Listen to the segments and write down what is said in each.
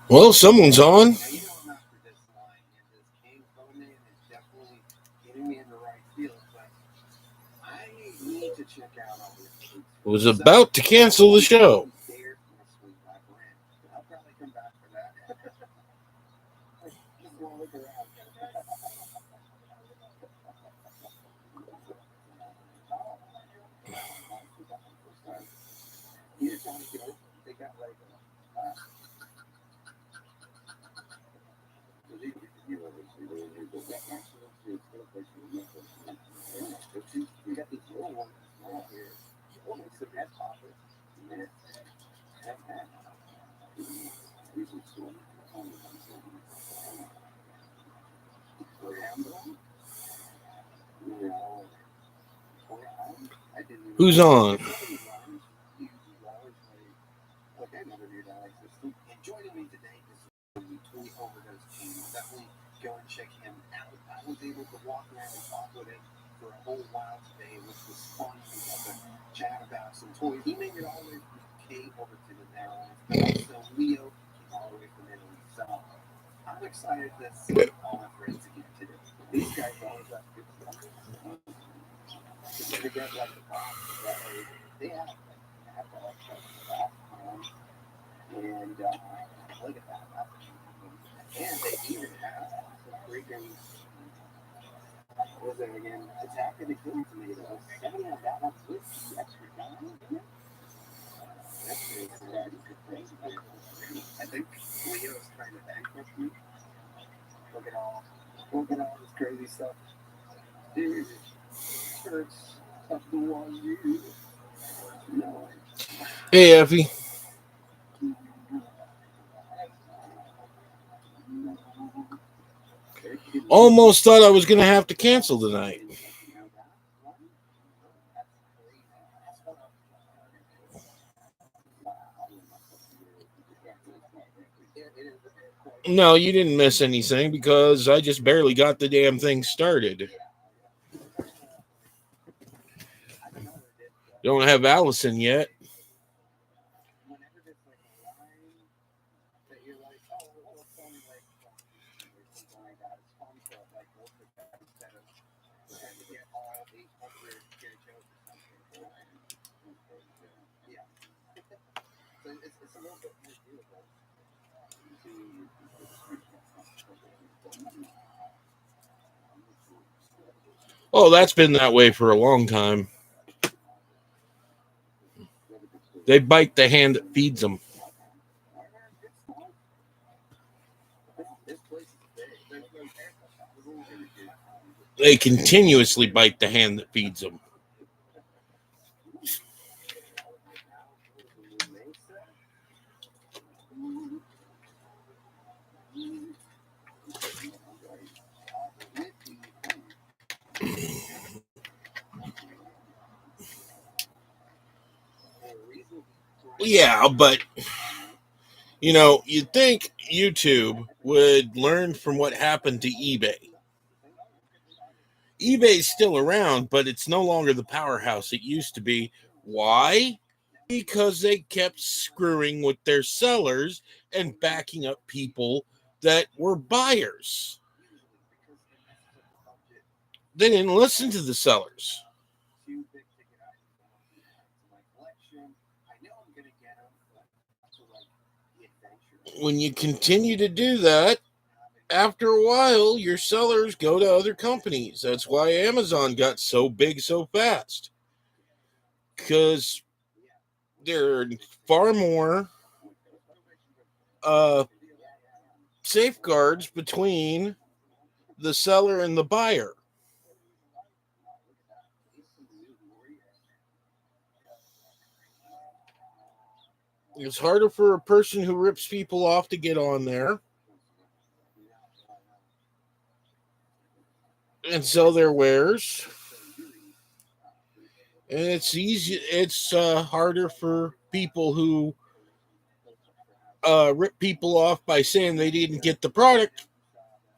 Well, someone's on. Was about to cancel the show. Who's on? Hey, Effie. Almost thought I was going to have to cancel tonight. No, you didn't miss anything because I just barely got the damn thing started. Don't have Allison yet. Oh, that's been that way for a long time. They bite the hand that feeds them. They continuously bite the hand that feeds them. Yeah, but you'd think YouTube would learn from what happened to eBay. eBay's still around, but it's no longer the powerhouse it used to be. Why? Because they kept screwing with their sellers and backing up people that were buyers. They didn't listen to the sellers. When you continue to do that, after a while, your sellers go to other companies. That's why Amazon got so big so fast. Because there are far more safeguards between the seller and the buyer. It's harder for a person who rips people off to get on there and sell their wares. And it's harder for people who rip people off by saying they didn't get the product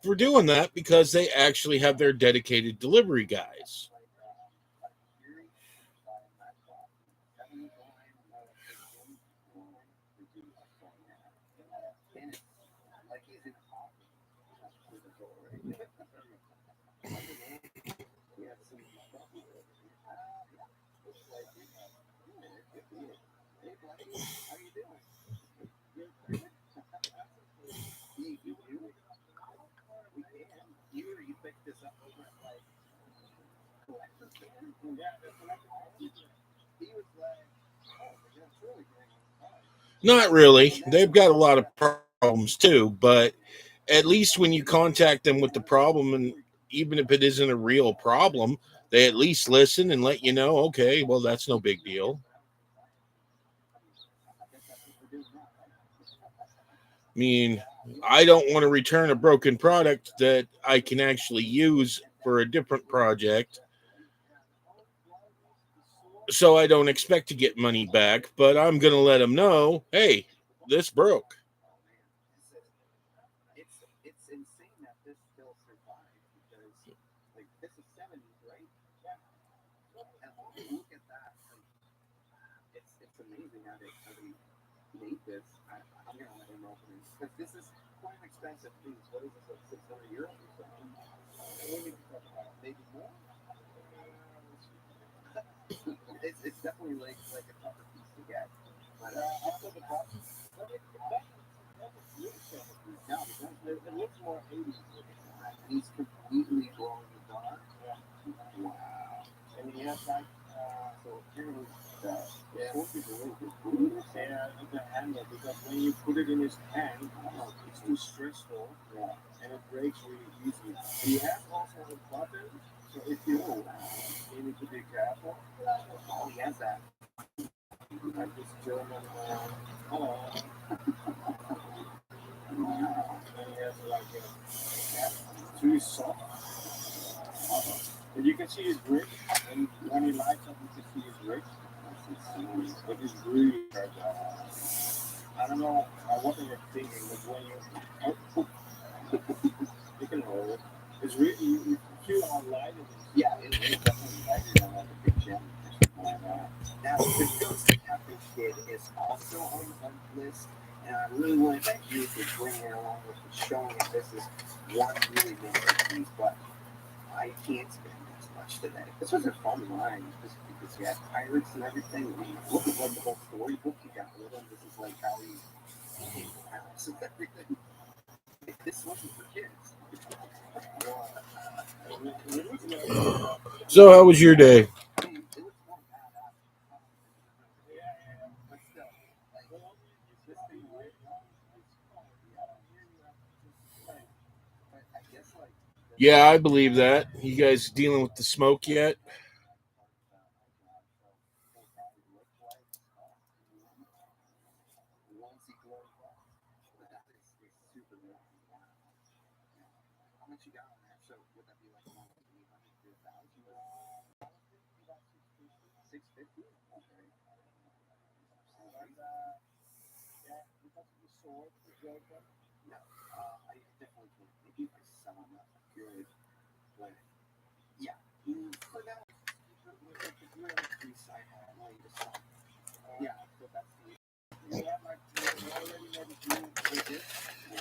for doing that because they actually have their dedicated delivery guys. Not really. They've got a lot of problems too, but at least when you contact them with the problem, and even if it isn't a real problem, they at least listen and let you know, okay, well, that's no big deal. I mean, I don't want to return a broken product that I can actually use for a different project. So I don't expect to get money back, but I'm going to let them know, hey, this broke. So, how was your day? Yeah, I believe that. You guys dealing with the smoke yet?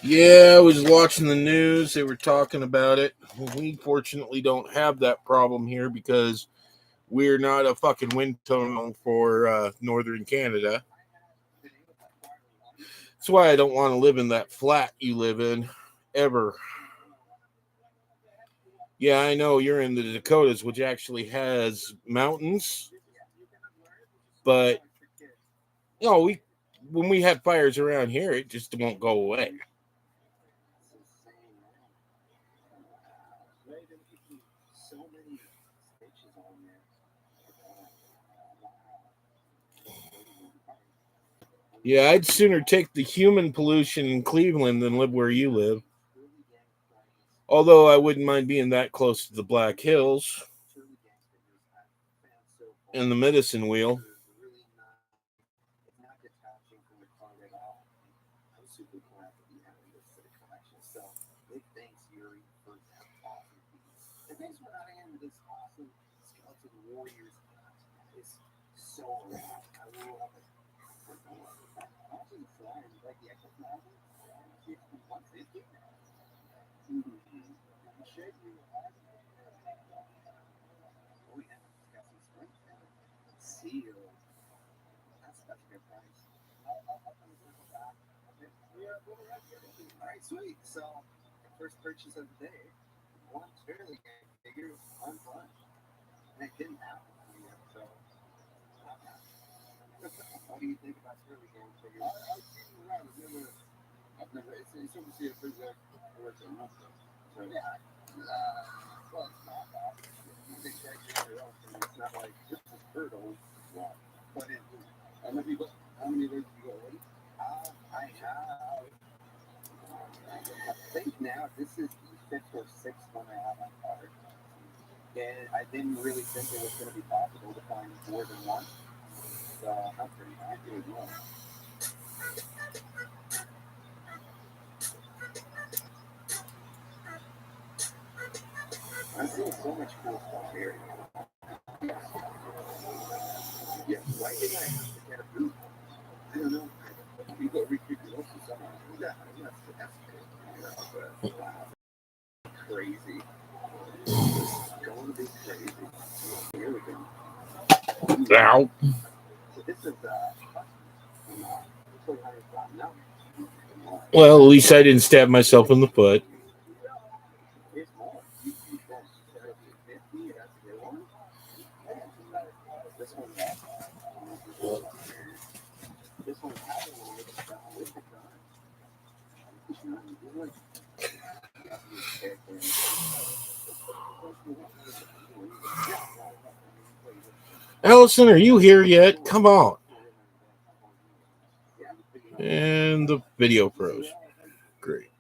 Yeah, I was watching the news. They were talking about it. We fortunately don't have that problem here because we're not a fucking wind tunnel for northern Canada. That's why I don't want to live in that flat you live in ever. Yeah, I know you're in the Dakotas, which actually has mountains, but no, we when we have fires around here, it just won't go away. Yeah, I'd sooner take the human pollution in Cleveland than live where you live. Although I wouldn't mind being that close to the Black Hills and the medicine wheel. Ow. Well, at least I didn't stab myself in the foot. Allison, are you here yet? Come on. And the video froze. Great.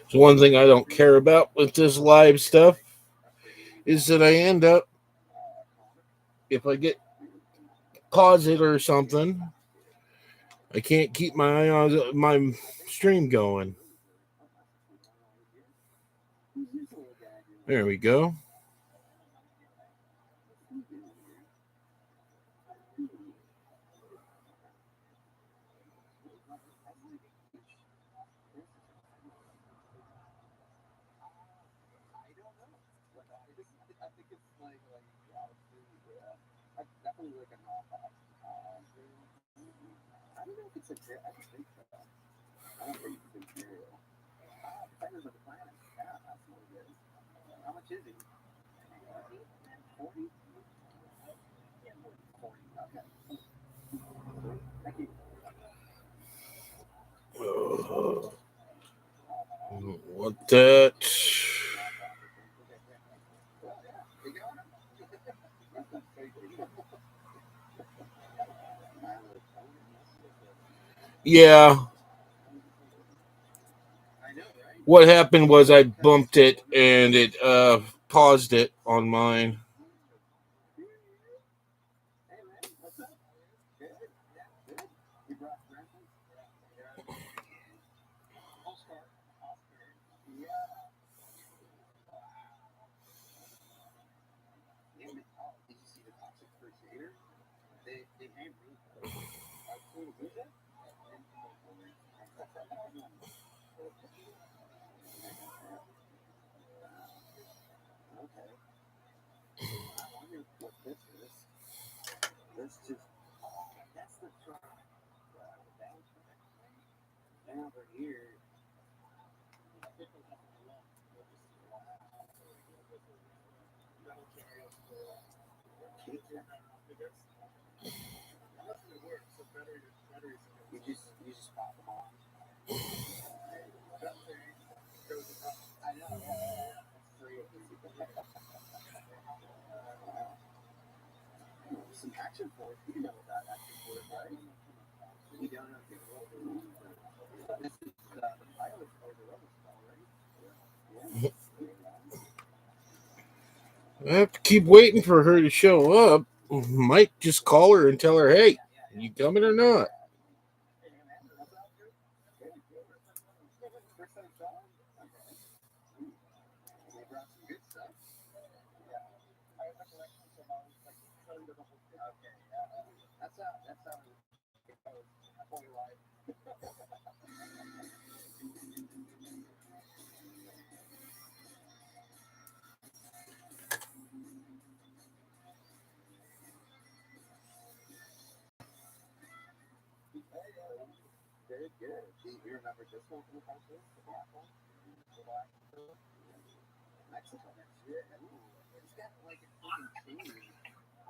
So one thing I don't care about with this live stuff is that I end up, if I get pause it or something, I can't keep my eye on my stream going. There we go. What that? Yeah. What happened was I bumped it and it paused it on mine. I have to keep waiting for her to show up. Might just call her and tell her, hey, you coming or not?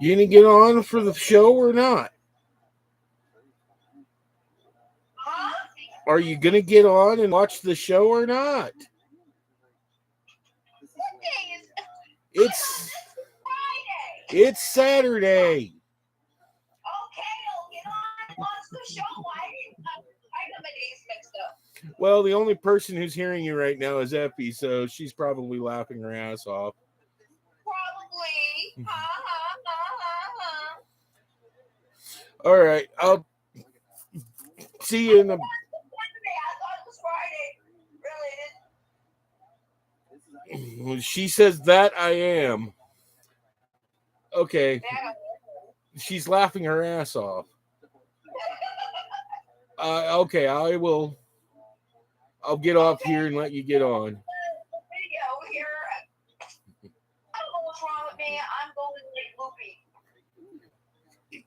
You gonna get on for the show or not? Are you gonna get on and watch the show or not? It's Saturday. Well, the only person who's hearing you right now is Effie, so she's probably laughing her ass off. Probably. All right, I'll see you in the. She says that I am. Okay. She's laughing her ass off. Okay, I'll get off here and let you get on.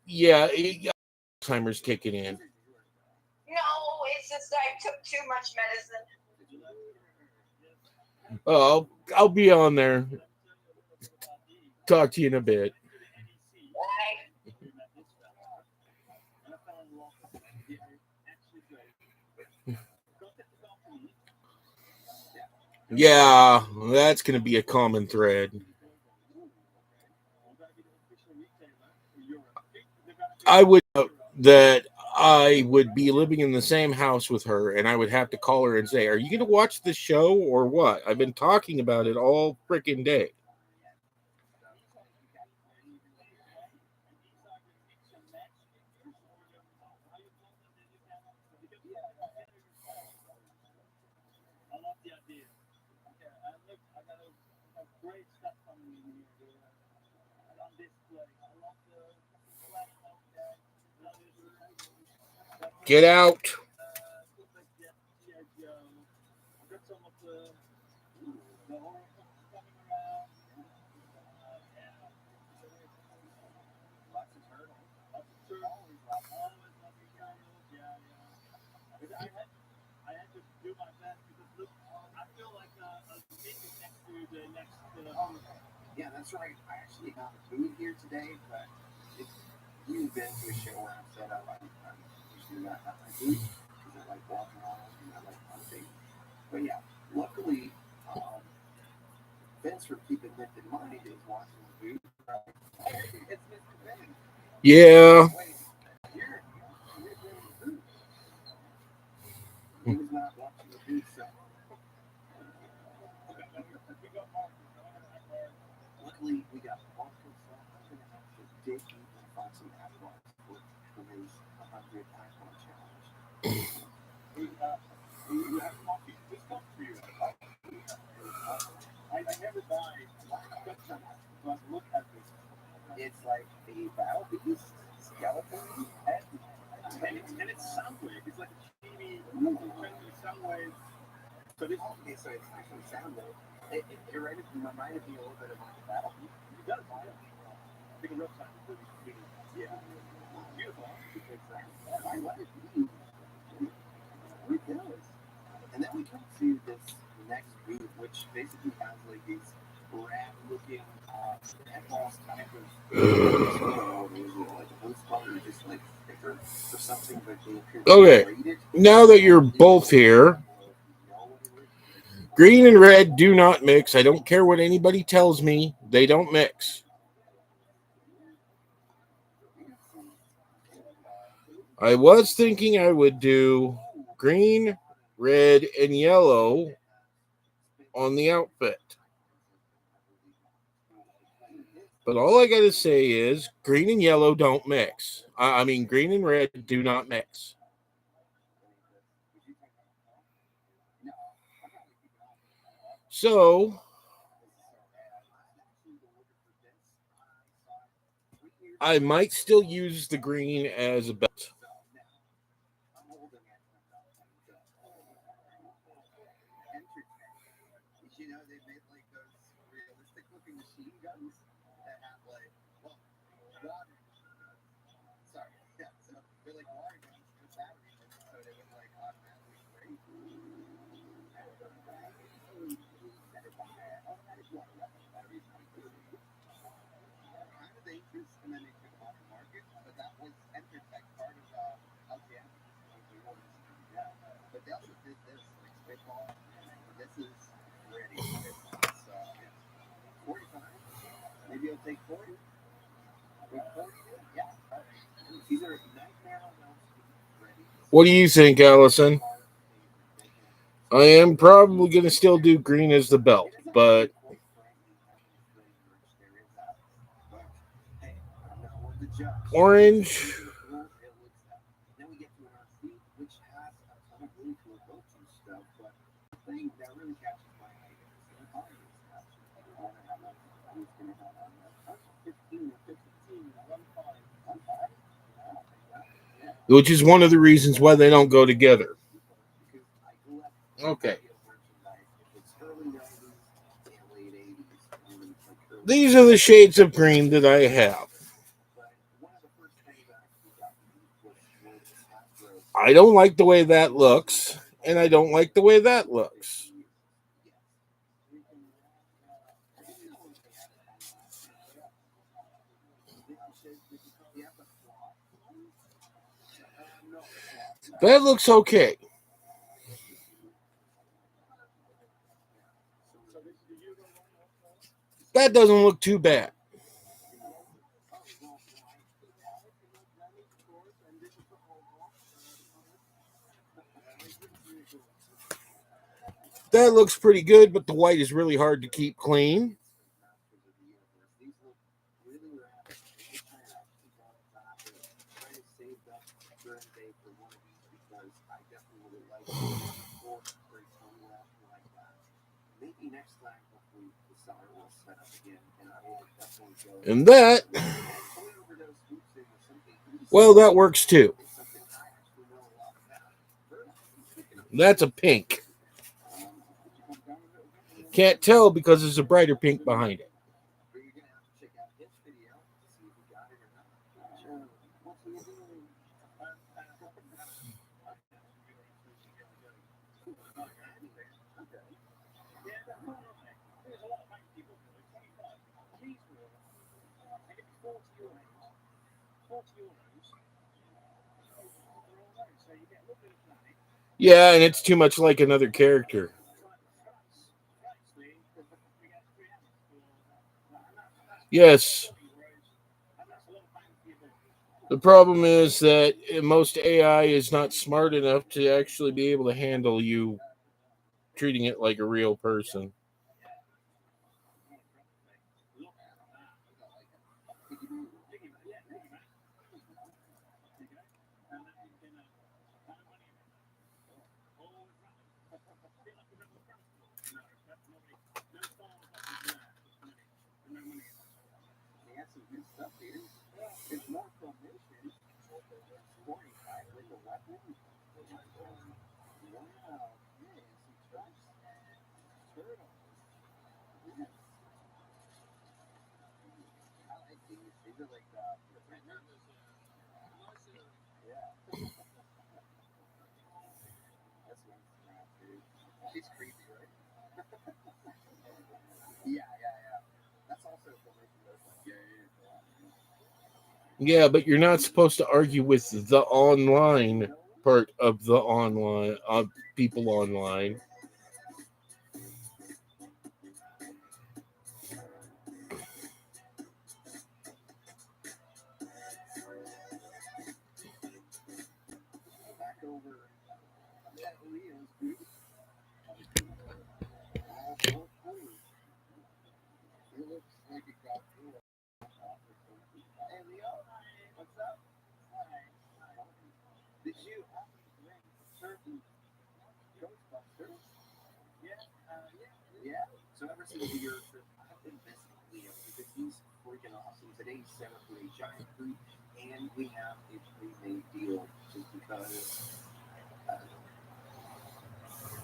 Yeah, Alzheimer's kicking in. No, it's just I took too much medicine. Oh, I'll be on there. Talk to you in a bit. Yeah, that's going to be a common thread. I would that I would be living in the same house with her, and I would have to call her and say, "Are you going to watch the show or what? I've been talking about it all freaking day." Get out. Yeah, that's right. I actually got food here today, but you've been to a show where I'm set up. I'm usually not have my food because I like walking around and I like hunting. But yeah, luckily, Vince from Keep It Lifted Mind is watching the food. It's Mr. Ben. Yeah. Wait, you're doing the food. He was not watching the food, so. Luckily, we got Marcus. I'm going to have to dig deep and find some apples for his 100 iPhone challenge. You have coffee. This comes for you. I never buy but look at this. It's like a battle beast skeleton head. And it's Soundwave. It's like a TV Soundwave. So it's actually Soundwave. It reminded me a little bit of like a battle beast. It does. I think a real time is really yeah. Beautiful. I like it. It does. And then we come to this next booth, which basically has like these rad looking boss type of like a host button, just like sticker or something, but they appear to Okay. rated. Now that you're both here, green and red do not mix. I don't care what anybody tells me. They don't mix. I was thinking I would do green, red, and yellow on the outfit. But all I got to say is green and yellow don't mix. I mean, green and red do not mix. So I might still use the green as a belt. You know, they made like those realistic looking machine guns that have like, well, water. Sorry, yeah, so they're like water guns with batteries in it, so they would like automatically break. Better buy automatic water weapon batteries like this. Kind of dangerous, and then they took them off the market, but that was Entertech, part of LGM. Yeah, but they also did this, like spitball. This is ready. So, 45. Maybe I'll take 40. With 40, yeah. These are nightmare ready. What do you think, Allison? I am probably going to still do green as the belt, but orange. Then we get to an RC, which has a ton of room to go to stuff, but the thing that really catches my eye is the volume stuff. I want to have who's going to have on that. 15 or 15, 1.5. Which is one of the reasons why they don't go together. Okay. These are the shades of green that I have. I don't like the way that looks, and I don't like the way that looks. That looks okay. That doesn't look too bad. That looks pretty good, but the white is really hard to keep clean. And that, well, that works too. That's a pink. Can't tell because there's a brighter pink behind it. Yeah, and it's too much like another character. Yes. The problem is that most AI is not smart enough to actually be able to handle you treating it like a real person. She's creepy, right? Yeah. That's also Yeah, but you're not supposed to argue with the online part of the online people online. over that Leo's boot. It looks like it got through. Hey Leo, what's up? Did you bring certain Ghostbusters? Yeah. So ever since the year trip, I've been missing Leo because he's freaking awesome. Today he set up with a giant boot, and we have a pre-made deal just because.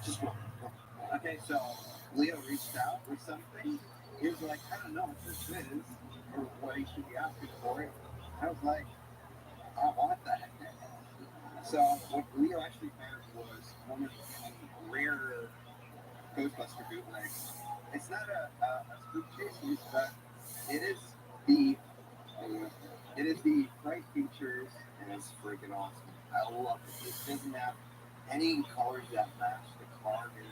Just one. Okay, so Leo reached out with something. He was like, I don't know what this is or what he should be asking for it. I was like, I want that. So what Leo actually found was one of the rare Ghostbuster bootlegs. It's not a spook chase, but it is the Fright features, and it's freaking awesome. I love it. It doesn't have any colors that match the card. Is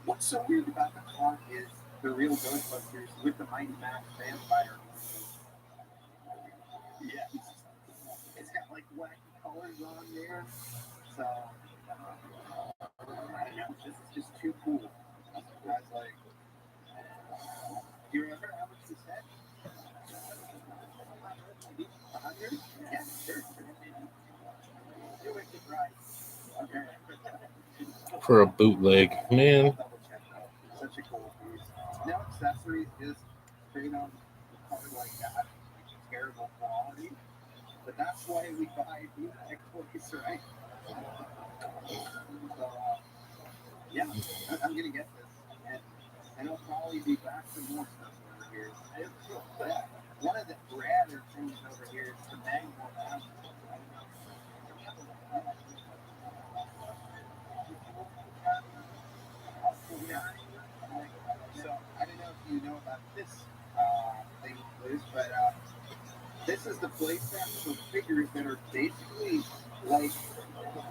what's so weird about the card is the real Ghostbusters with the Mighty Max vampire. Yes, it's got like wacky colors on there. So I don't know. This is just too cool. I was like, do you remember how much this had? 100? Yeah, sure. Do it right. Okay. For a bootleg, man. Such a cool piece. No accessories, just straight on the card like that. Terrible quality. But that's why we buy bootleg toys, right? So, yeah, I'm gonna get this. And I'll probably be back for more stuff over here. Yeah. One of the rather things over here is the mango mountain. So I don't know if you know about this thing, Liz, but this is the playset for figures that are basically like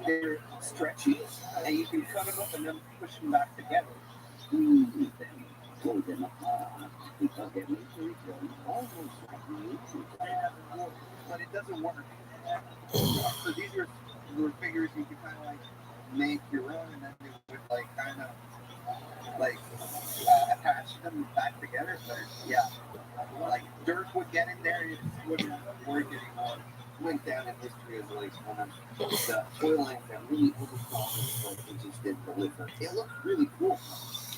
they're stretchy, and you can cut them up and then push them back together. Pull them apart because they literally go almost like music. But it doesn't work. So these are figures you can kind of like make your own, and then they would like kind of like attach them back together. But yeah, like Dirk would get in there, it wouldn't work anymore. Went down in history as like one of the toy lines that really overpromised, but it just didn't deliver. It looked really cool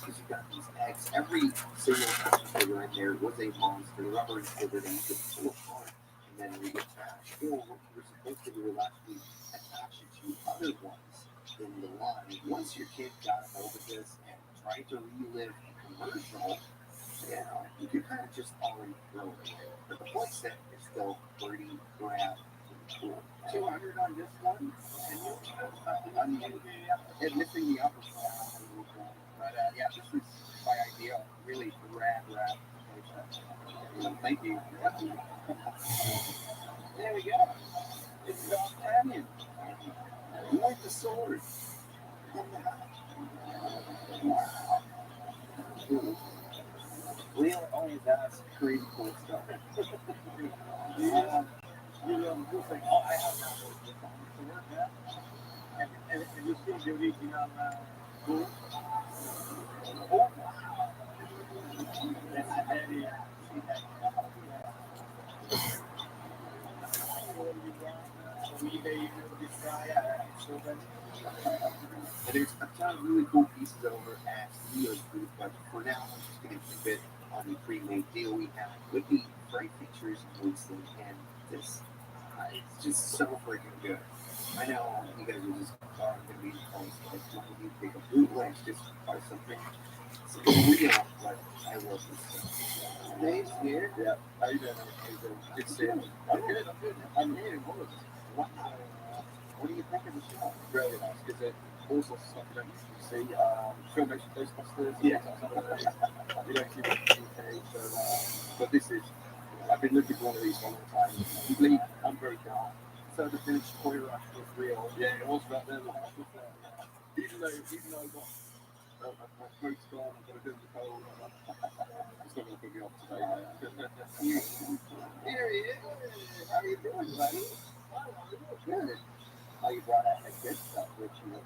because you got these eggs. Every single action figure in there was a monster, rubber figure that you could pull apart and then reattach. Or what you were supposed to do will actually attach it to other ones in the line. Once your kid got a hold of this and tried to relive the commercial, you know, you could kind of just already throw it away. But the play set is still pretty rad and cool. 200 on this one, and missing the upper part. But yeah, this is my ideal. Really rad. Thank you. There we go. It's Dog Canyon. You like the sword. Leo always has crazy cool stuff. You'll say, oh, I have that sword, yeah. And you see the original gold. Oh, wow. That's a very and there's a ton of really cool pieces over at Leo's booth, but for now, I'm just going to keep it on the pre-made deal we have with the Fright features Winston, and this it's just so freaking good. I know you guys are just going to be close, but one of you take a bootleg just buy something real, but I love this stuff. Dave's here. Yeah. How you doing? Good to see you. I'm good. I'm here. Wow. What do you think of the show? Really nice, because it also stuff you don't usually see. Filmation Ghostbusters. Yeah. You don't see it in the UK, so but this is. I've been looking for one of these for a long time. Complete, I'm very dark. So the finished Toy Rush was real. Yeah, it was back then. Even though I got my throat's gone, I've got a bit of a cold. It's not going to put me off today, Here he is. How are you doing, buddy? Good. Oh, you brought out that good stuff, which you.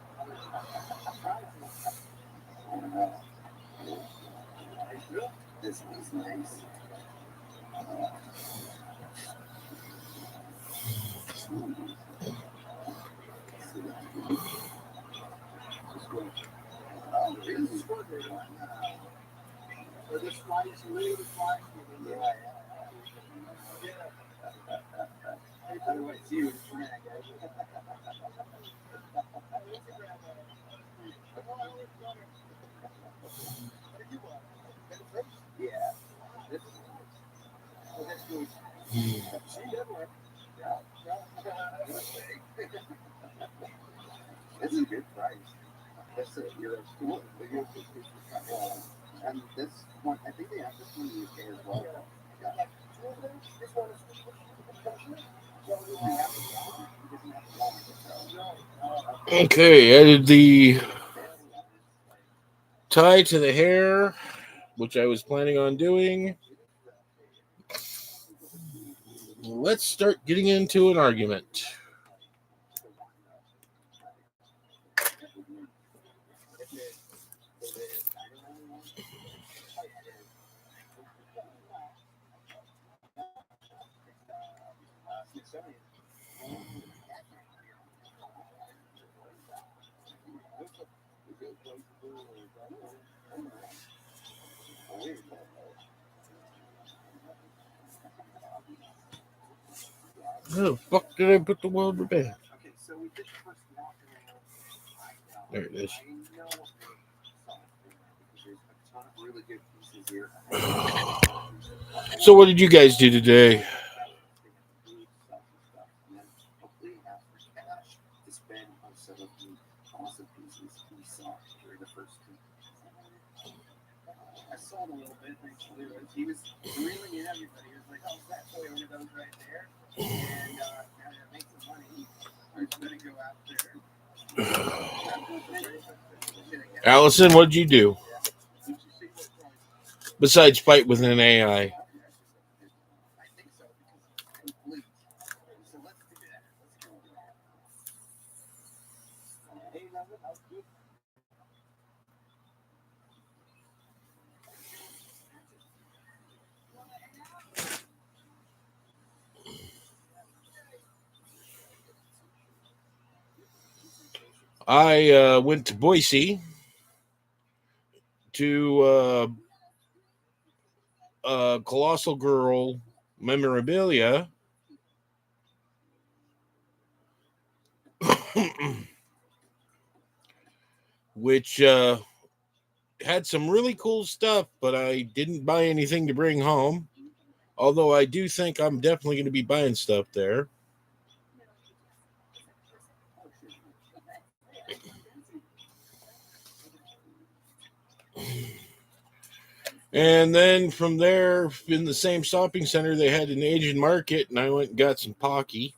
This one's nice. Oh, really? So this flies really flying. Yeah. Otherwise, you. Yeah. This is. This is a good price. That's a Euro school. And this one, I think they have this one in the UK as well. Yeah. This one is. Okay, added the tie to the hair, which I was planning on doing. Let's start getting into an argument. Where the fuck did I put the welder band? There it is. So what did you guys do today? I saw him a little bit. He was reeling in everybody. He was like, "Oh, that boy one of those right there." And now to make some money, I'm going to go after. Allison, what did you do? Besides fight with an AI. I think so. Because so let's do that. Let's go. Hey, that was good. I went to Boise to Colossal Girl memorabilia. Which had some really cool stuff, but I didn't buy anything to bring home. Although I do think I'm definitely going to be buying stuff there. And then from there, in the same shopping center, they had an Asian market, and I went and got some Pocky.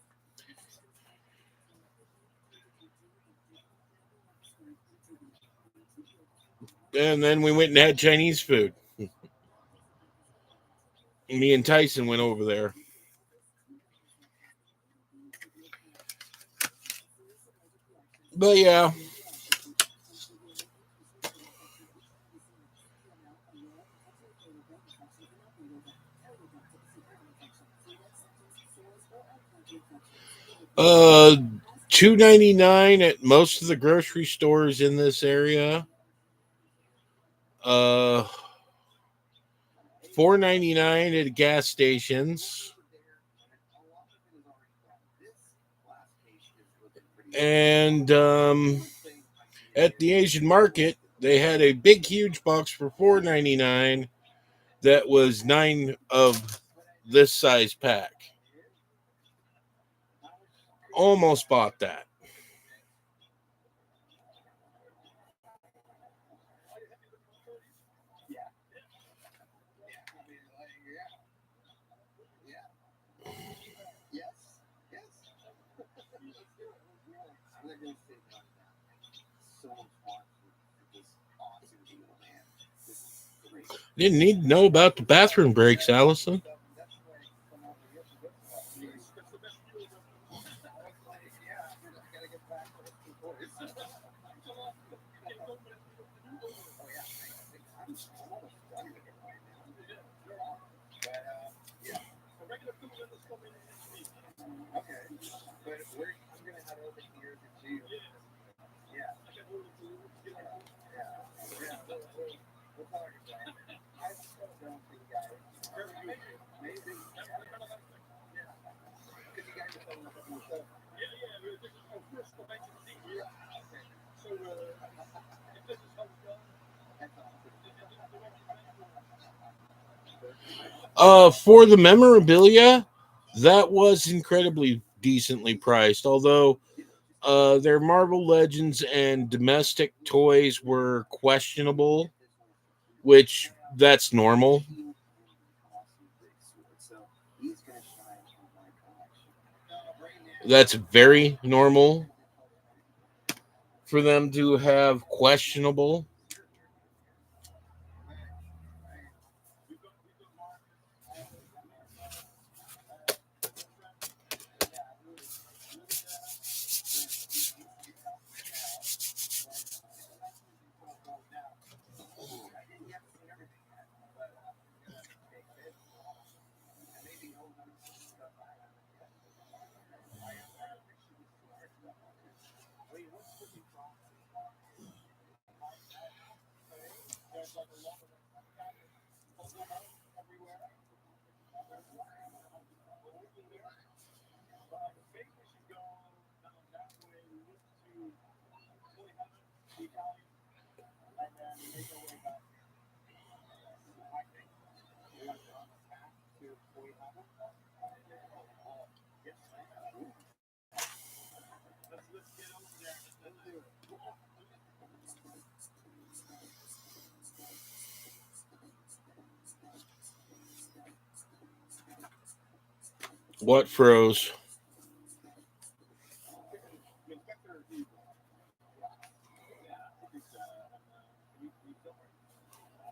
And then we went and had Chinese food. Me and Tyson went over there. But yeah. $2.99 at most of the grocery stores in this area. $4.99 at gas stations. And at the Asian market, they had a big, huge box for $4.99 that was 9 of this size pack. Almost bought that. Didn't need to know about the bathroom breaks, Allison. Okay, but I'm gonna head over here to June. Yeah. Yeah. We'll talk about it. I still don't think maybe. Because you guys are coming up with more stuff. For the memorabilia, that was incredibly decently priced, although their Marvel Legends and domestic toys were questionable, which that's normal. That's very normal for them to have questionable. What froze?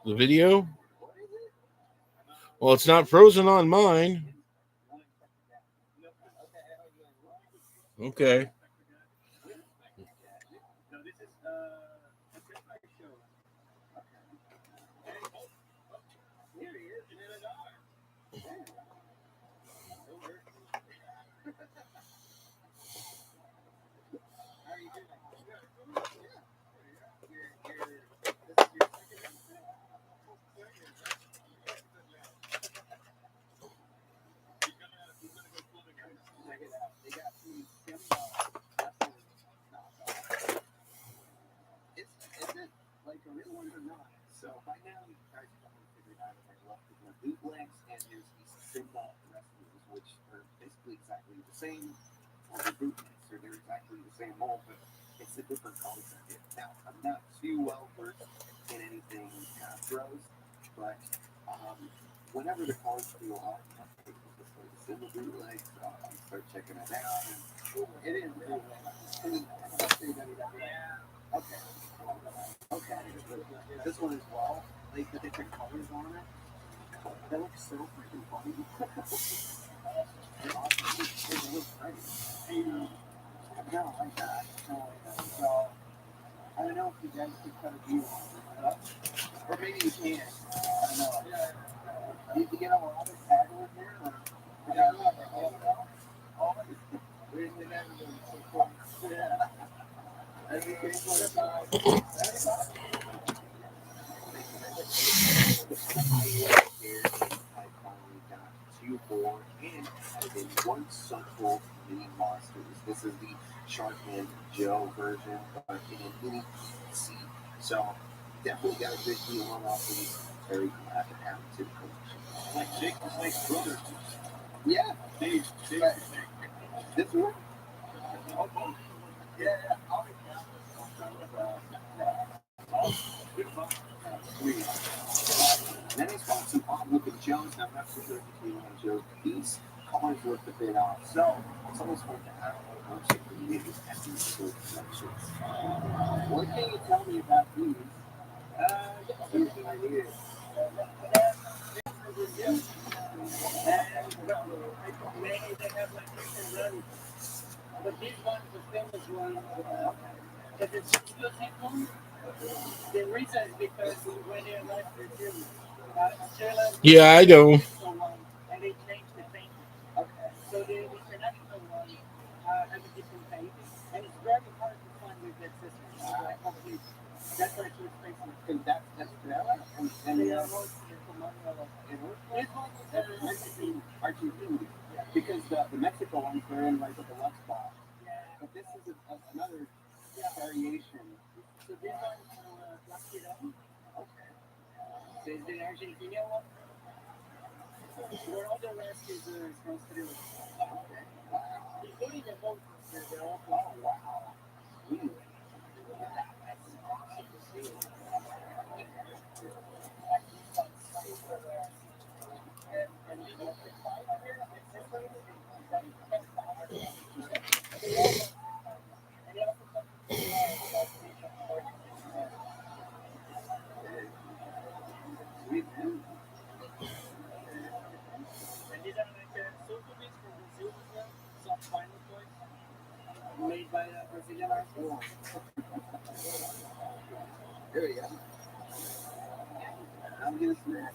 The video? Well, it's not frozen on mine. Okay. Like a real one or not. So by now you guys probably figured out that I love the bootlegs and there's these simple recipes which are basically exactly the same as the bootlegs, or they're exactly the same mold, but it's a different concept. Now I'm not too well versed in anything Hasbro's, but whenever the cards feel out, it's in the bootlegs, I start checking it out, and it is bootleg. Okay. Okay. This one as well. Like the different colors on it. That looks so freaking funny. It looks pretty. No, like that. So I don't know if you guys could kind of view on it. Or maybe you can. I don't know. Did you get a lot of tag in there? Or? Yeah. One Sunful mini monsters. This is the Sharkman Joe version, but in a mini seat. So definitely got a good deal on all these. Very glad to have it to the collection. Like Jake was like brother. Yeah. Dave. This one? Yeah. Sweet. Then he's got some odd looking Jones. Now, I'm not sure if you want Joe's piece. Colors worth a bit off. So, it's almost like that. What can you tell me about these? Here's an idea. But this one, the famous one, that is still simple. The reason is because when they arrived in Brazil, Australia Yeah, I know. so one, and they changed the painting. Okay. So the international one has a different painting, and it's very hard to find with that system. Like complete. That's why it's expensive. And that's Canela, and they are mostly in Colombia. This one is Argentina, because the Mexico ones they're in like with the left spot. Yeah. But this is another variation. So this one is Plaquirón. Okay. So is the Argentina one? Where all the rest is considered. Okay. Including the boat, they're all. Oh wow. Really? That's awesome to see. And we look at five here, it's just and these are like souvenirs from Brazil as well. Some final toys made by Brazilian artists. There we go. I'm gonna snack.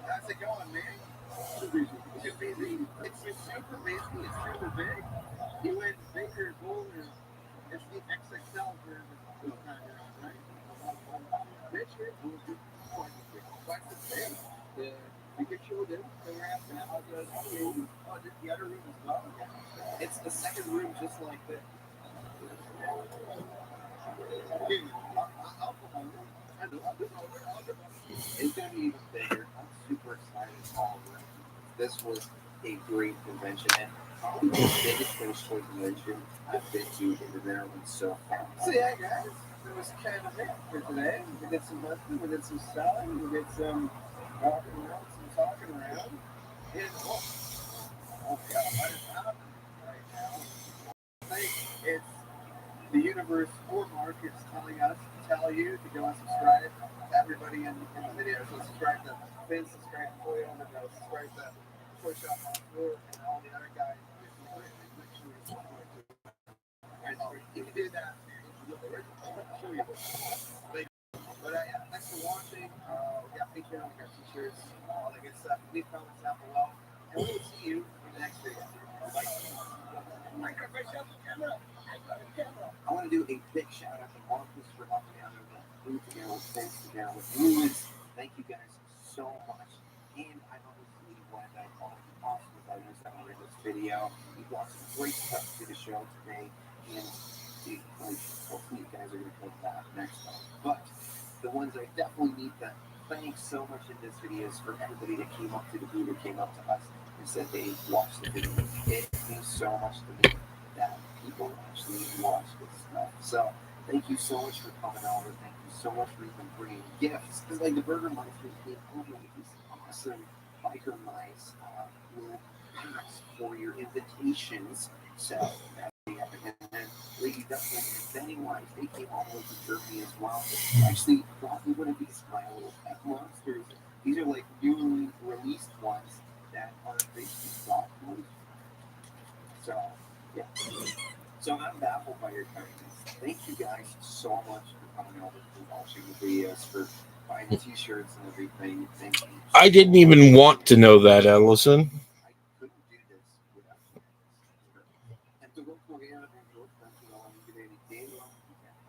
How's it going, man? Too busy. It's super busy. It's super big. You went bigger, bolder. It's the XXL for the time around, right? Richard will be quite the big. We could show them. They were asking how the room. Oh, the other room as well. It's the second room, just like this. It's gonna be even bigger. I'm super excited. This was a great convention and probably the biggest Finish Toy convention I've been to in the Netherlands so far. So yeah, guys, it was kind of it for today. We did some hunting, we did some selling, we did some walking around, some talking around. And oh god, what is happening right now? I think it's the universe or Mark is telling us to tell you to go and subscribe to everybody in the video. So subscribe to Finn, subscribe to Toyo, and subscribe to Toy Shop on Tour and all the other guys. Make sure you subscribe to. And you can do that. Show you. But yeah, thanks for watching. We got Patreon, we got t-shirts, all that good stuff. Leave comments down below. And we will see you in the next video. Bye. I want to do a big shout out to Marcus for helping me out with the food together. Thanks again with Movements. Thank you guys so much. And I obviously want to thank all the awesome designers that were in this video. We brought some great stuff to the show today. And hopefully you guys are going to come back next time. But the ones I definitely need to thank so much in this video is for everybody that came up to the booth or came up to us and said they watched the video. It means so much to me that people actually watch this stuff. So thank you so much for coming over. Thank you so much for even bringing gifts. Because like the Burger Meister came over with these awesome biker mice with packs for your invitations. So and then Lady Duckman and Benny Wise, they came all over Germany as well. Actually, brought me one of these my little pet monsters. These are like newly released ones that are basically soft ones. So yeah. So I'm baffled by your kindness. Thank you guys so much for coming over, for watching the videos, for buying the t-shirts and everything. Thank you. I didn't even want to know that, Ellison. I couldn't do this without you. En toen ook nog even een groot dankjewel aan iedereen die deelnam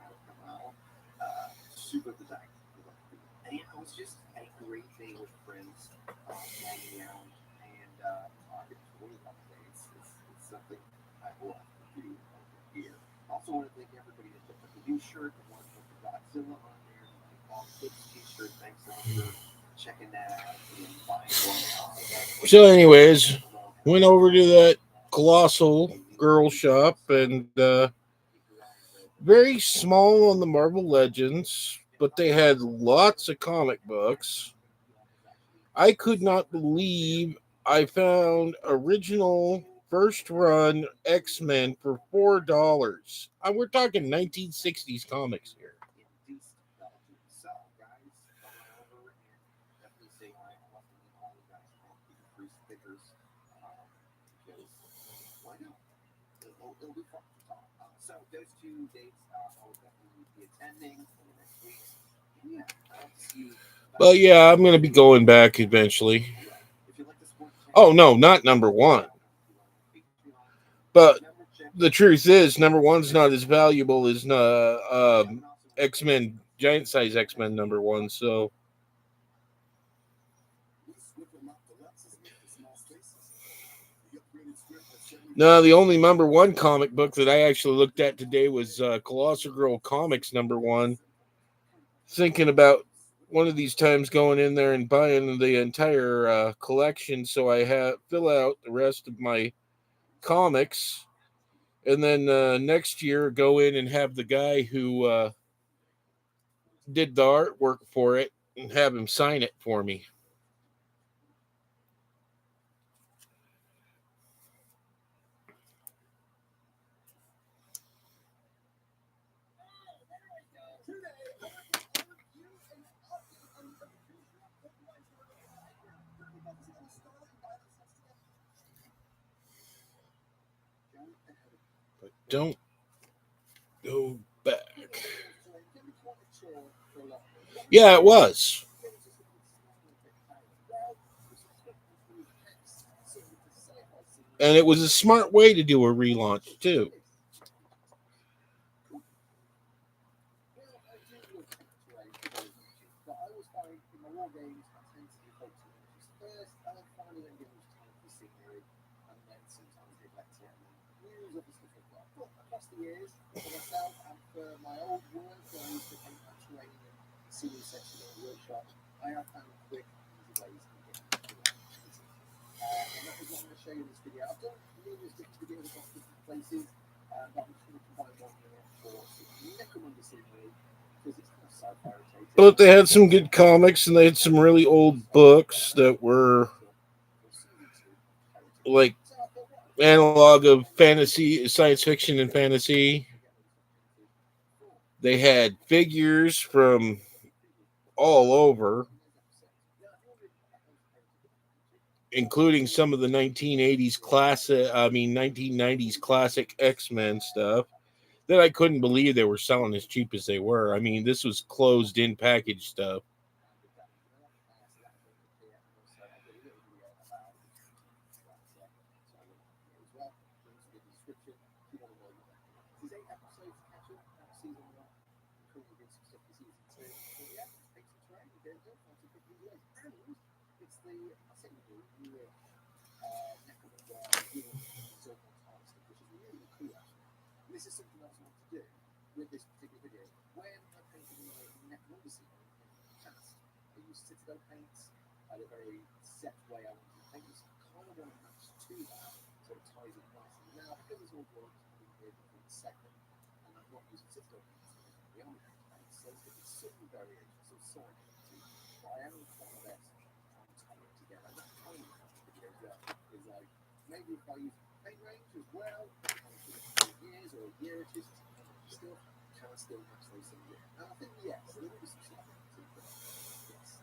aan het kanaal. Super bedankt. And yeah, it was just a great day with friends, hanging out and talking toy updates. It's something I love to do here. Also want to thank everybody that put the new shirt, the one with the Godzilla on there, the All Kids t-shirt. Thanks so much for checking that out and buying one. So, anyways, went over to that Colossal Girl Shop and very small on the Marvel Legends, but they had lots of comic books. I could not believe I found original first run X-Men for $4. We're talking 1960s comics here. it'll be fun to talk. So those 2 dates I'll definitely be attending in the next weeks. Yeah, I hope to see you. Well, yeah, I'm going to be going back eventually. If you like the sport, Oh, no, not number one. But the truth is, number one's not as valuable as X-Men, giant size X-Men number one. So, no, the only number one comic book that I actually looked at today was Colossal Girl Comics number one. Thinking about one of these times going in there and buying the entire collection, so I fill out the rest of my comics, and then next year go in and have the guy who did the artwork for it and have him sign it for me. But don't go back. Yeah, it was. And it was a smart way to do a relaunch, too. I have found quick, easy ways to get into that. And that is what I'm going to show you in this video. I've done numerous different videos across different places, but I'm just going to combine one here for Necromunda scenery because it's kind of sci-fi related. But they had some good comics, and they had some really old books that were like analog of fantasy, science fiction, and fantasy. They had figures from all over, including some of the 1990s classic X-Men stuff that I couldn't believe they were selling as cheap as they were. I mean, this was closed in package stuff. This is something else I want to do with this particular video. When I painted my Necromunda scene in the past, I used Citadel paints. I had a very set way I wanted to paint this. I kind of want to match to that, so it ties it nicely. Now, because it's all worked, I'm here for the second, and I'm not using Citadel paints, I'm using the Army paints, so there's some variation, some side to it, but I am more or less trying to tie it together. And that timing of the video is like, maybe if I use paint range as well, years or a year or two still can I still match those things in? And I think yes, there will be some slight differences, but yes,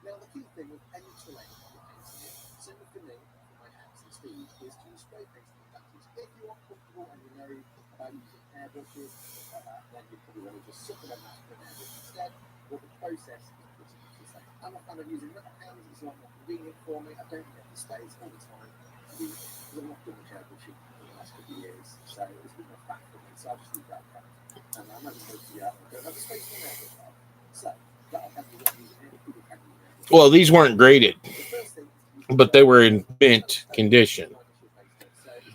now the key thing with any terrain that you're painting it, similar for me, for my hats and Steve, is to use spray painting advantage. If you are comfortable and you know about using airbrushes and stuff like that, then you probably want to just supplement that with an airbrush instead, but the process is pretty much the same. I'm a fan of using rubber hands, it's a lot more convenient for me, I don't get the stains all the time. Because I'm not doing the airbrushing for the last couple of years, so it's been a fact for me, so I just use that kind. And I'm not supposed to be out and go, have a space for an airbrush. So, that'll help you when using it, people can use it. Well, these weren't graded, but they were in mint condition.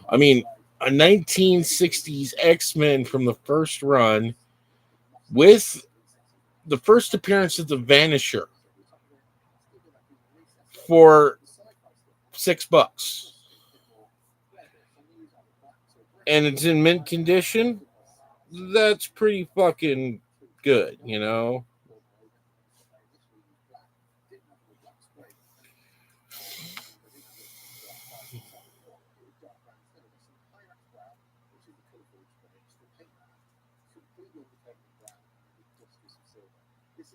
I mean, a 1960s X-Men from the first run with the first appearance of the Vanisher for $6. And it's in mint condition. That's pretty fucking good, you know. This is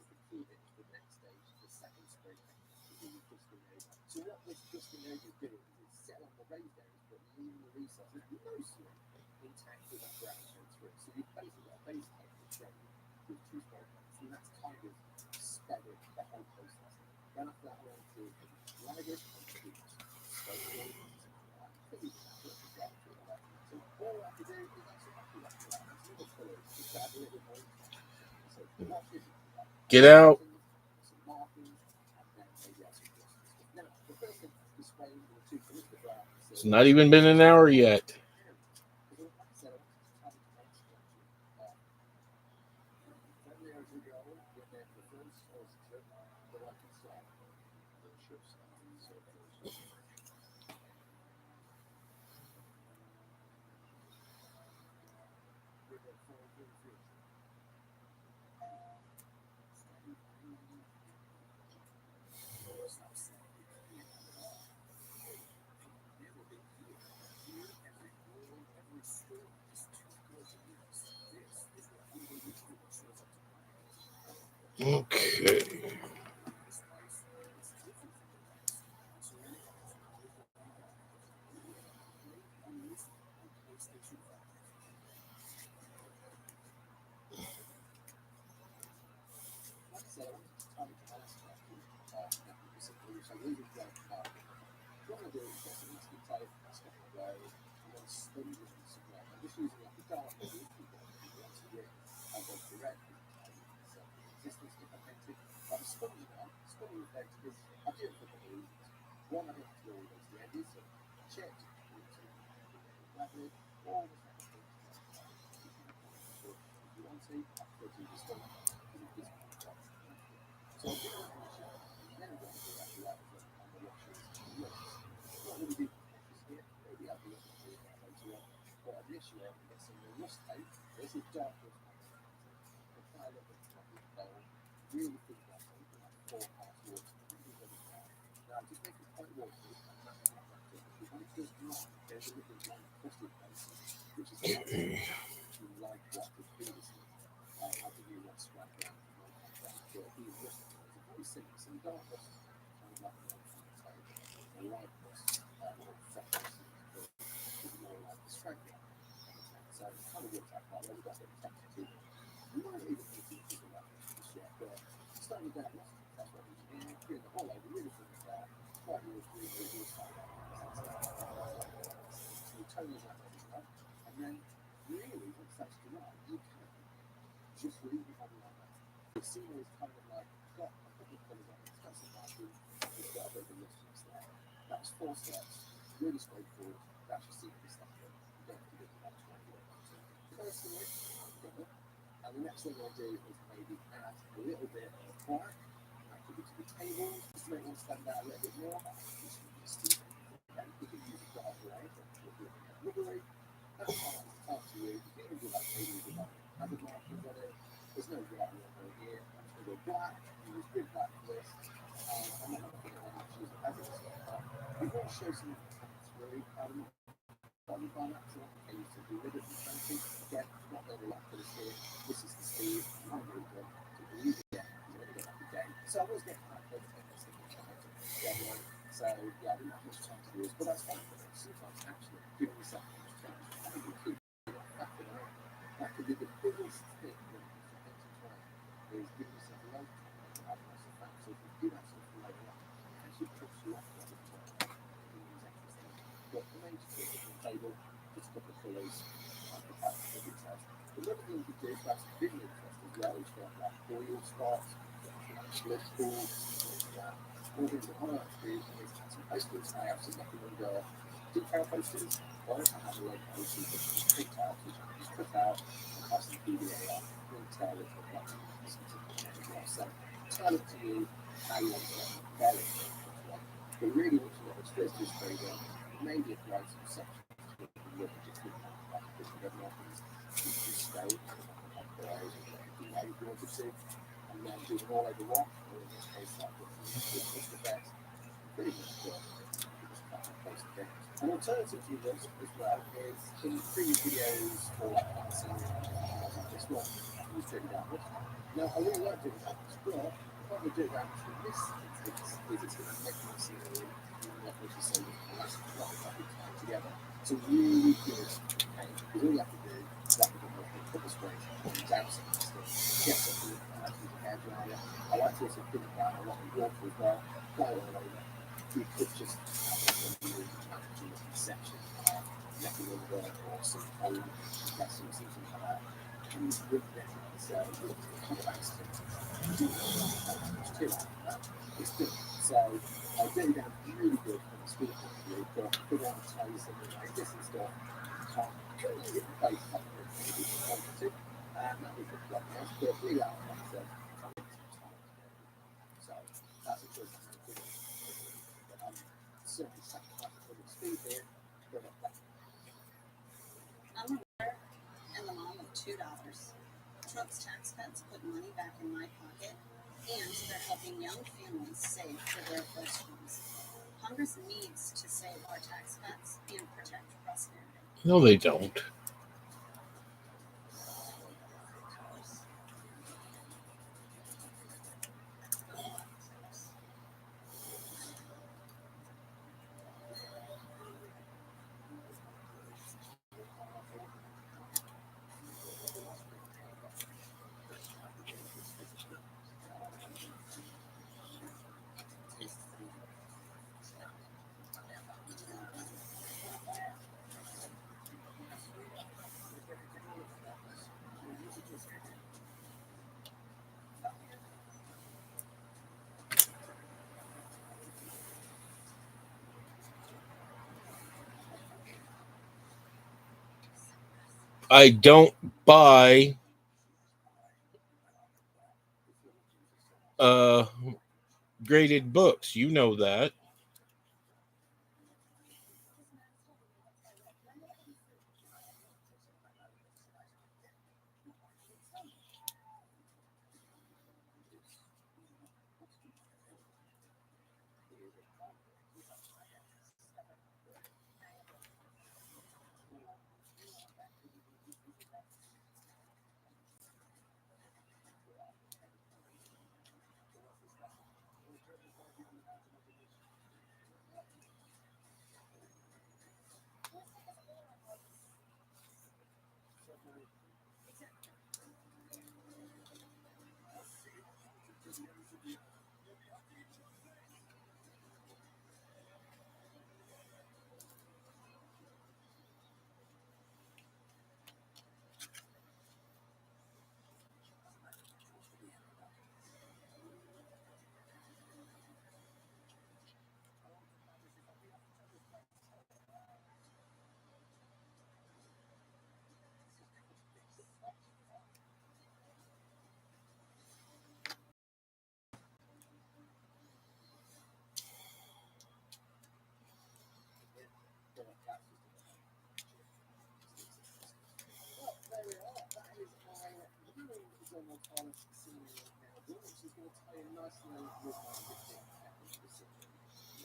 the key bit to the next stage, the second spray paint. So what this Justin Age is doing is set on the raised areas, but leaving the resources mostly intact with that ground going through. So you've basically got a base type of train with two small points, and that's kind of sped up the whole process. Then after that, I went to Lagos and Tubes. So all I have to do is actually have to wrap it out. It's little colours, just to add a little more information. So what is it? Get out. Some markings, and then maybe add some questions. Now, the first thing is displaying the two colours of the ground. It's not even been an hour yet. Okay. One, I think it's really the ideas of check, all the things. If you want to, after you just don't, so then I'm going to do actually that on the watches. What would we do here? Maybe I'll be looking for that later on. But initially, I'm going to get some rust tape. This is dark rust tape. Apply a little bit of gold. Really think about something like 4 parts water. Now, just make it quite watery. When it does dry, there's a little bit of crusted base, which is like what the previous I'll give you one scrap down. But he was very simple. Some dark rust, kind of like the a light rust, more fresh, is more like the straight one. So it's kind of worked out quite well. We've got a bit of texture to it. You might even think you think about this yet, but starting with that rust, that's what we do. Doing the whole over, really think about quite really start out. So you totally like that, and then really, once that's dry, you can just leave it on like that. The scenery is kind of like, got a couple of colours on it, it's got some marking, it's got a bit of a listing there. That's 4 steps, really straightforward. That's your scenery stuff. You don't have to do that much work. Personally, and the next thing I'll do is maybe add a little bit of black. That could be to the tables, just to make them stand out a little bit more. You can use a dark red or rubbery. That's fine, it's up to you. You can even do that table with other markers on it. There's no writing on here. I'm just going to go black, use big black for this. And then I'm going to choose it as it's we want to show some through body by accident. Okay, you said deliver from 20. Again, not going to lock for this here. This is the speed. I'm going to go to the new again. I'm going to go back again. So I was getting that for the thing. So yeah, I didn't have much time to do this, but that's fine. Sometimes actually giving yourself much time. I think you keep that could be the biggest thing when it comes to trying is give yourself a load of time to have lots of facts. So if you do that stuff later on, it actually puts you off all the time. But the main thing is the table, just a couple of colours, and the fact that it says. Another thing you do that's really interesting as well is you've got like oil spots, blood pools, all things that I like to do is add some posters. I have some nothing under decal posters. I also have a load of posters that just print out, which I can just cut out and have some PVA on, really tell it what like so tell it to you how you want to tell it. But really what you want is first just very well, maybe apply some sections to look at just like different developments, just stay like the eyes and how you wanted to, and then do them all over one, or in this case like what's the best, pretty much good. An alternative to this as well is in previous videos or like this one, we was doing downwards. Now I really like doing downwards, but what we do downwards with this is it's going to make the scenery, like what you say, less It's a really good paint because all you have to do is like a couple of sprays, down some stuff, get something with a hair dryer. I like to also put it down a lot of water as well, apply it all over. You could just have a really challenging section, like a little bit or some cold dressing or something like that. And you rip it and so complex things. It's too much. It's good. So I do that really good from a speed point of view, but put on toes and like this and stuff. Can't really replace something if you wanted to. That would be like this, but really out like I said, so that's a choice I'm going to do. But I'm certainly sacrificing for the speed here, but not that. I'm a mother and the mom of $2. Trump's tax cuts put money back in my pocket, and they're helping young families save for their first homes. Congress needs to save our tax cuts and protect prosperity. No, they don't. I don't buy graded books. You know that.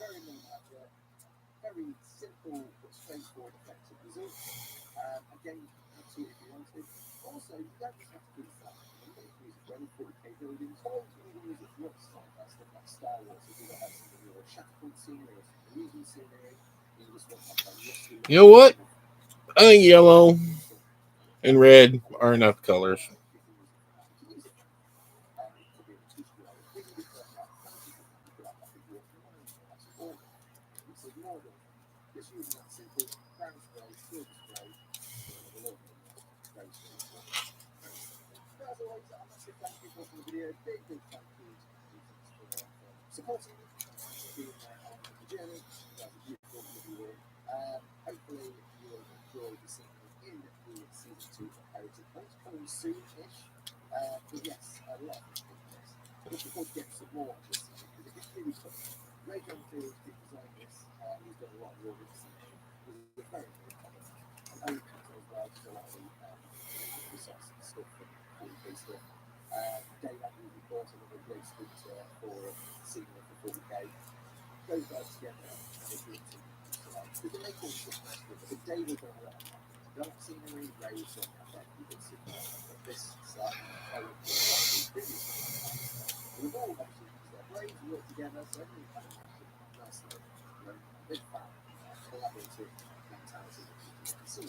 Very minimal, very simple but straightforward, effective result. Again, you can see if you wanted. Also, you don't just have to do that. You can use it for any 40k buildings, or you can use it for other stuff like Star Wars. If you want to have something or a Shatterpoint scenery or some amusement scenery, you just want to have that. You know what? I think yellow and red are enough colors. Just using that simple brown spray, silver spray, and a little bit more spray. But as always, I'm massive thank you for watching the video. Big thank you for supporting me, being there on the journey. That's a beautiful video. Hopefully you'll enjoy the scene in the season 2 of Heritage Points, coming soon-ish. But yes, a lot of things. Looking forward to getting some more of this season because it's really cool. Ray John Fields did design this. He's got a lot of raw bits in it. It's very, very common. And open as well, just a lot of resources and stuff and 40k stuff. Dave Andrews, of course, another great sponsor for Senior for 40k. Those guys together and they do it to we can make all stuff nice, but Dave has done a lot of that. Don't scenery, Ray has done that. You can see but this stuff, I would do previous. We've all obviously used their brains, work together, so everything kind of nicely. Big fan, collaborative mentality. Well,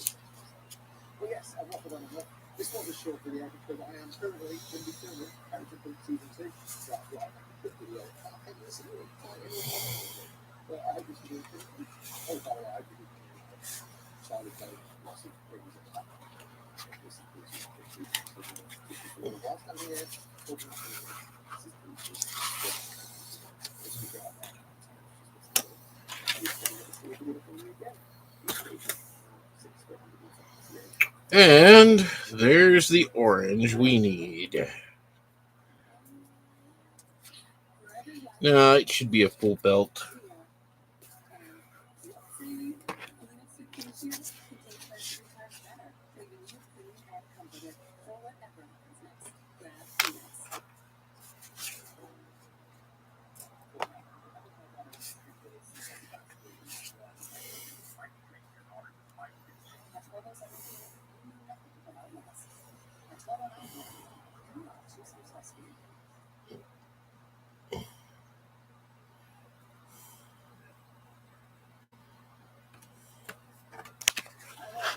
yes, I've waffled on enough. This was a short video because I am currently in the film Character Book Season 2. So I thought I'd make a quick video. And listen to it. But I hope this video is good. Oh, by the way, I hope you didn't Charlie Day, lots of things that happen. Listen to this. Whilst I'm here, talking about this is pretty good. Let's figure out that. And there's the orange we need. No, it should be a full belt.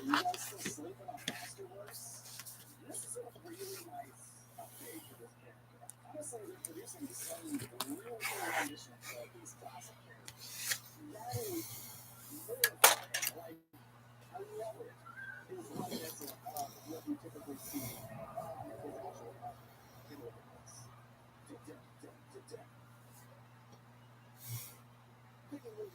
You guys still sleeping on Masterworks? This is a really nice update for this character. Honestly, they're producing the same real rendition of these classic characters. That is terrifying. Like, I love it. It's reminiscent of what we typically see in the actual Take a look at this. Take a look.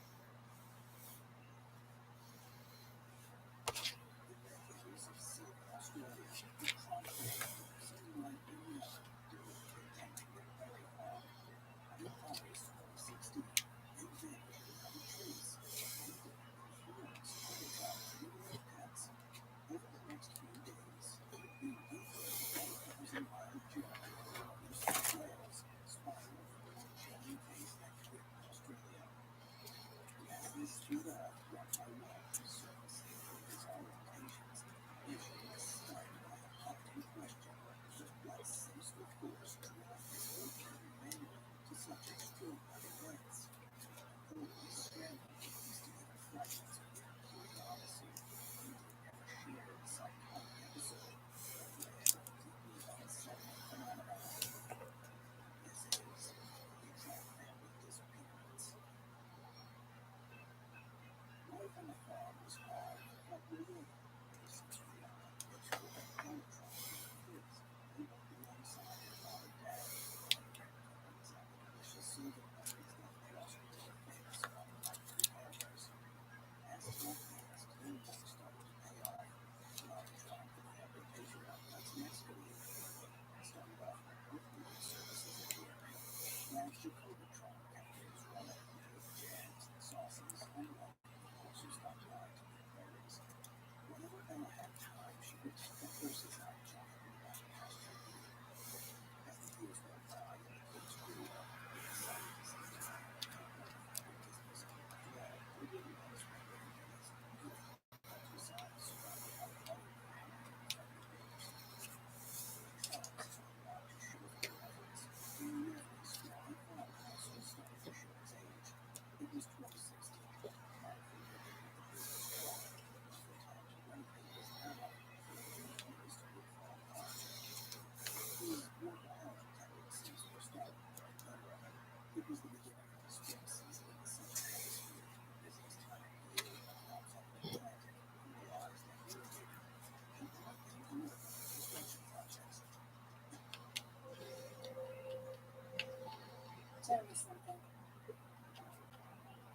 Tell me something.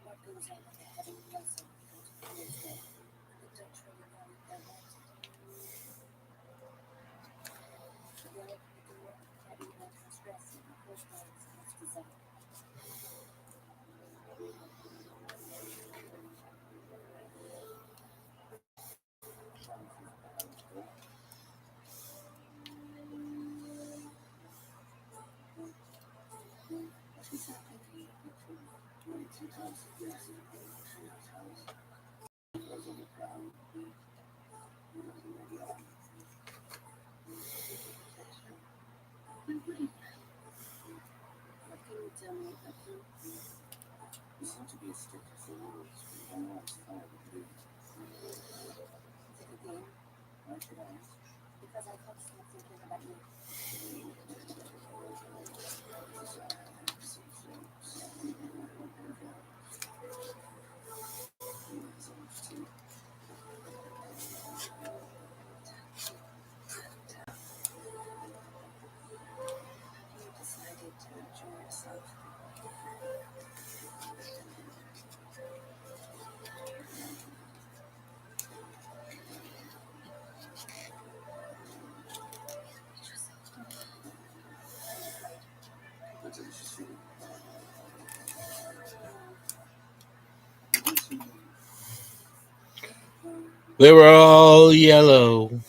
What goes on with the heavy vessel is that the Dutch really want their wanted. The world can work heavy mental stress in the first place and its desire. She's not thinking of the truth. What can you tell me about him? You seem to be a stick for words. You don't know what's far with you. They were all yellow.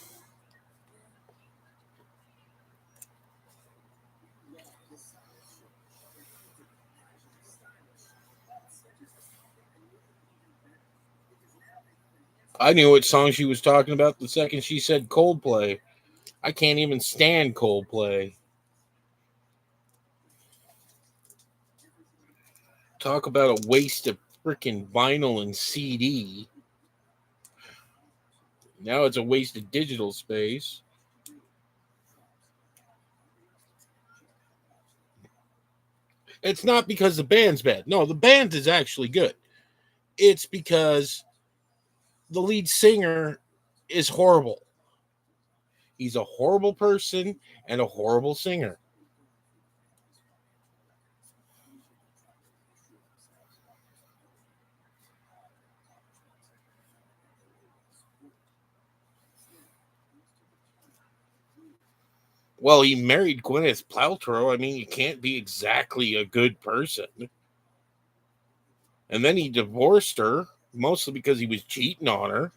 I knew what song she was talking about the second she said Coldplay. I can't even stand Coldplay. Talk about a waste of freaking vinyl and CD. Now it's a waste of digital space. It's not because the band's bad. No, the band is actually good. It's because the lead singer is horrible. He's a horrible person and a horrible singer. Well, he married Gwyneth Paltrow. I mean, you can't be exactly a good person. And then he divorced her, mostly because he was cheating on her.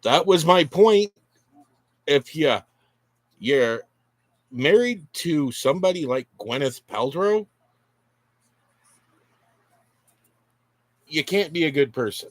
That was my point. If you're married to somebody like Gwyneth Paltrow, you can't be a good person.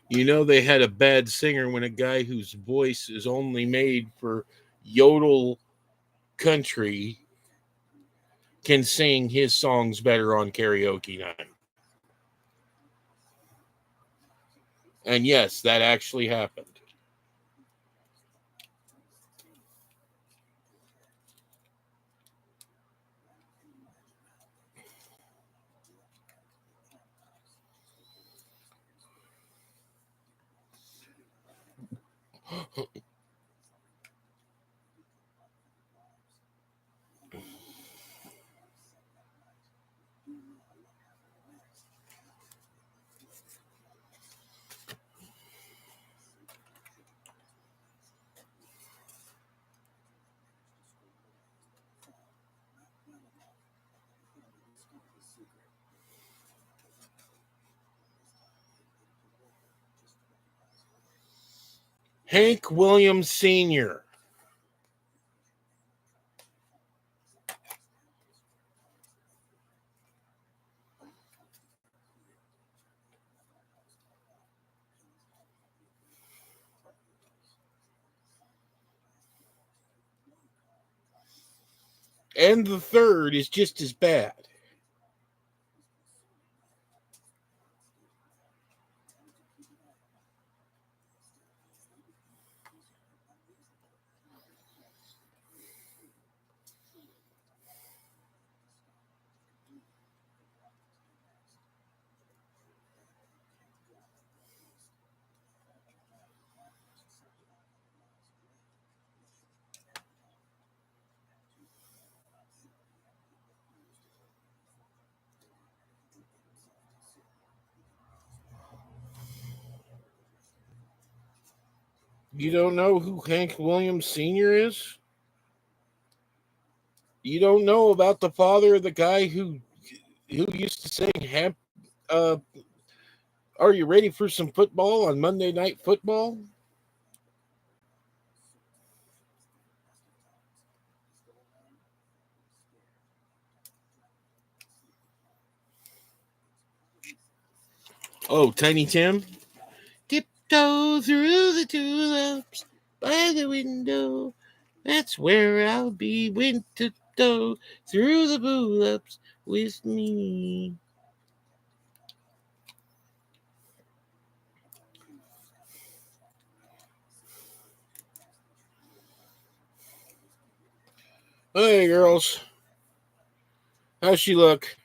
You know, they had a bad singer when a guy whose voice is only made for yodel country can sing his songs better on karaoke night. And yes, that actually happened. Hank Williams Sr. And the third is just as bad. You don't know who Hank Williams Sr. is? You don't know about the father of the guy who used to sing uh, "Are you ready for some football" on Monday Night Football? Oh, Tiny Tim? Tiptoe through the tulips by the window. That's where I'll be when tiptoe through the tulips with me. Hey, girls. How's she look?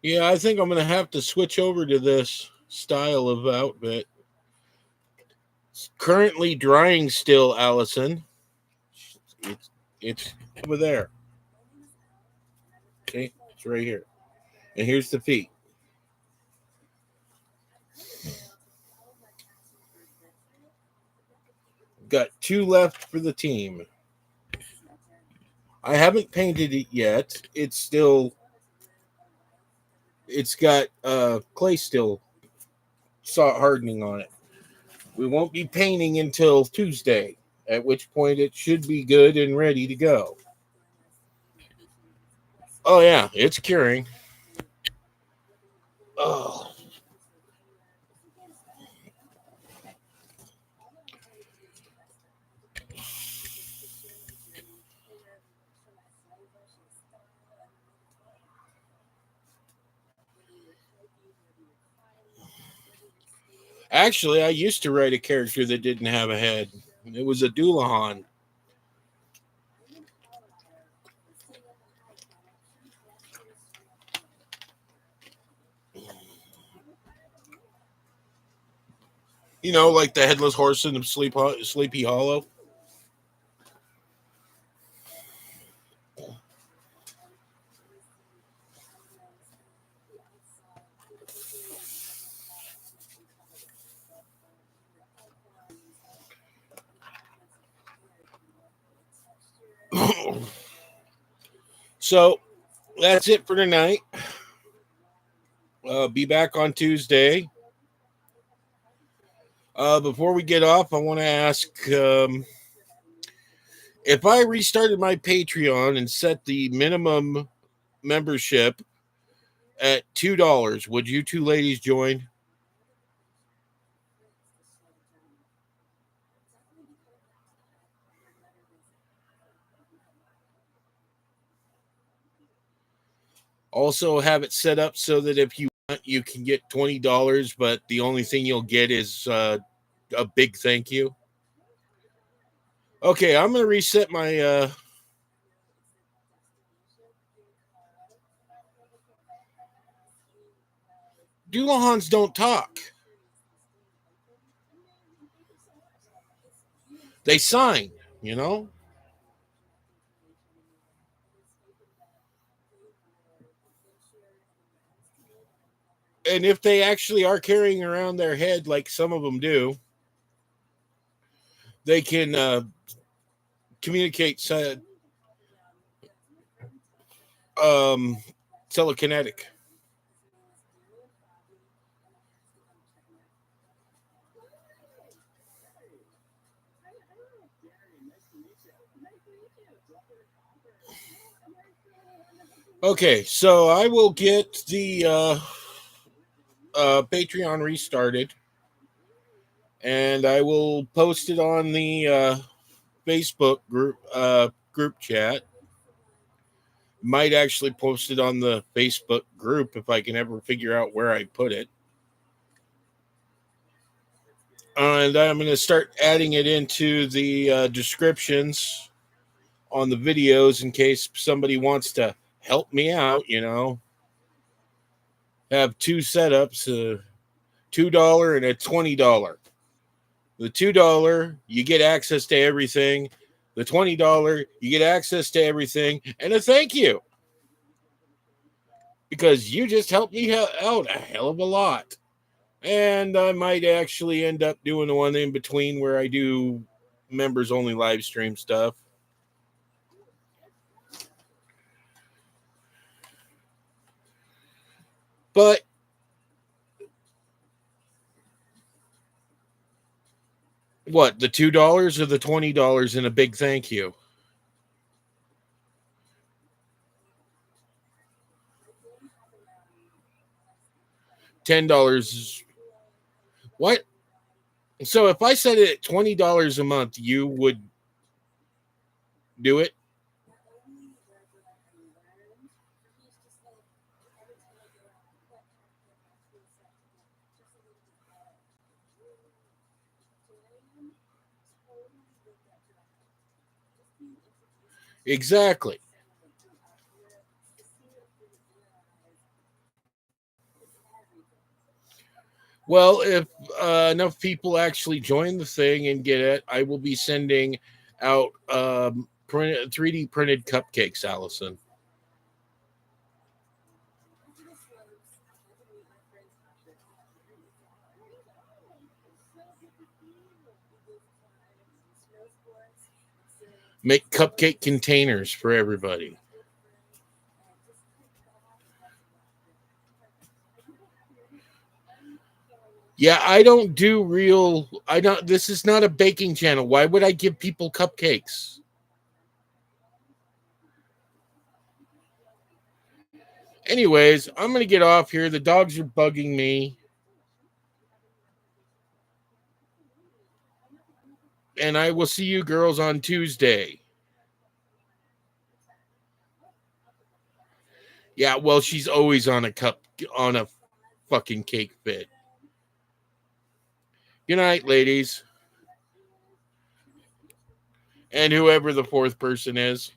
Yeah, I think I'm going to have to switch over to this style of outfit. It's currently drying still, Allison. It's over there. Okay, it's right here. And here's the feet. Got 2 left for the team. I haven't painted it yet. It's got clay still hardening on it. We won't be painting until Tuesday, at which point it should be good and ready to go. Oh yeah, it's curing. Oh. Actually, I used to write a character that didn't have a head. It was a Doulahan. You know, like the headless horse in the Sleepy Hollow. So that's it for tonight. Be back on Tuesday. Before we get off, I want to ask if I restarted my Patreon and set the minimum membership at $2, would you 2 ladies join? Also, have it set up so that if you want, you can get $20, but the only thing you'll get is a big thank you. Okay, I'm going to reset my. Doulahans don't talk. They sign, you know? And if they actually are carrying around their head like some of them do, they can communicate telekinetic. Okay, so I will get the Patreon restarted, and I will post it on the Facebook group chat. Might actually post it on the Facebook group if I can ever figure out where I put it. And I'm going to start adding it into the descriptions on the videos in case somebody wants to help me out, you know. Have 2 setups, a $2 and a $20. The $2, you get access to everything. The $20, you get access to everything and a thank you. Because you just helped me out a hell of a lot. And I might actually end up doing the one in between where I do members only live stream stuff. But What, the $2 or the $20 and a big thank you? $10. What? So if I said it at $20 a month, you would do it? Exactly. Well, if enough people actually join the thing and get it, I will be sending out 3D printed cupcakes, Allison. Make cupcake containers for everybody. Yeah, I don't do real. I don't. This is not a baking channel. Why would I give people cupcakes? Anyways, I'm going to get off here. The dogs are bugging me. And I will see you girls on Tuesday. Yeah, well, she's always on a fucking cake fit. Good night, ladies. And whoever the fourth person is.